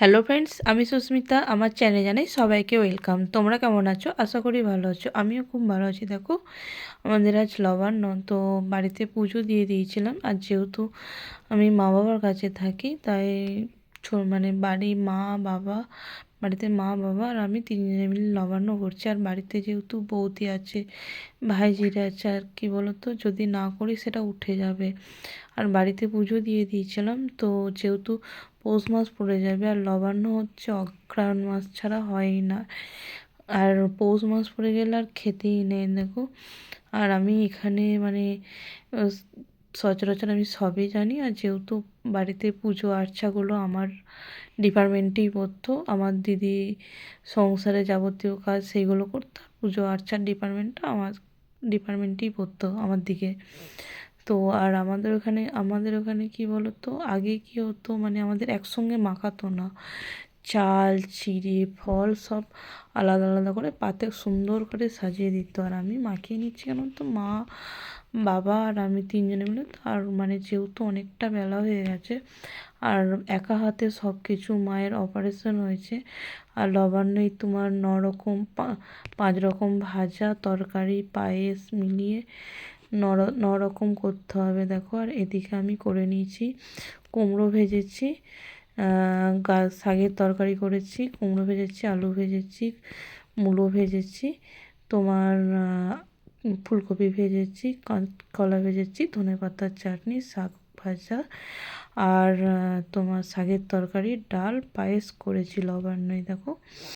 Hello friends, আমি সুস্মিতা। আমার চ্যানেলে জানাই সবাইকে ওয়েলকাম। তোমরা কেমন আছো? আশা করি ভালো আছো। আমিও খুব ভালো আছি। দেখো, আমাদের আজ নবান্ন, তো বাড়িতে পুজো দিয়ে দিয়েছিলাম। আর যেহেতু আমি মা বাবার কাছে থাকি, তাই মানে বাড়িতে মা বাবা আর আমি তিনজনে মিলে নবান্ন করছি। আর বাড়িতে যেহেতু বৌদি আছে, ভাইঝিরা আছে, আর কি বলতো, যদি না করি সেটা উঠে যাবে। আর বাড়িতে পুজো দিয়ে দিয়েছিলাম। তো যেহেতু পৌষ মাস পড়ে যাবে, আর নবান্ন হচ্ছে অঘ্রাণ মাস ছাড়া হয়ই না। আর পৌষ মাস পড়ে গেলে আর খেতেই নেই, দেখো। আর আমি এখানে মানে আহ, সচরাচর আমি সবই জানি। আর যেহেতু বাড়িতে পুজো আর্চাগুলো আমার ডিপার্টমেন্টেই পড়তো, আমার দিদি সংসারে যাবতীয় কাজ সেইগুলো করতো। পুজো আর্চার ডিপার্টমেন্টটা আমার ডিপার্টমেন্টেই পড়তো আমার দিকে। তো আর আমাদের ওখানে কি বলতো, আগে কি হতো, মানে আমাদের একসঙ্গে মাখাতো না। চাল, চিড়ে, ফল সব আলাদা আলাদা করে পাতে সুন্দর করে সাজিয়ে দিত। আর আমি মাখিয়ে নিচ্ছি কেন, তো মা, বাবা আর আমি তিনজনে মিলে। আর মানে যেহেতু অনেকটা বেলা হয়ে গেছে, আর একা হাতে সব কিছু, মায়ের অপারেশন হয়েছে। আর নবান্নই তোমার 9 রকম 5 রকম ভাজা তরকারি পায়েস মিলিয়ে নরকম করতে হবে, দেখো। আর এদিকে আমি করে নিয়েছি, কুমড়ো ভেজেছি, শাকের তরকারি করেছি, কুমড়ো ভেজেছি, আলু ভেজেছি, মূলো ভেজেছি, তোমার ফুলকপি ভেজেছি, কলা ভেজেছি, ধনেপাতার চাটনি, শাক ভাজা, আর তোমার শাকের তরকারি, ডাল, পায়েস করেছি নবান্নই, দেখো।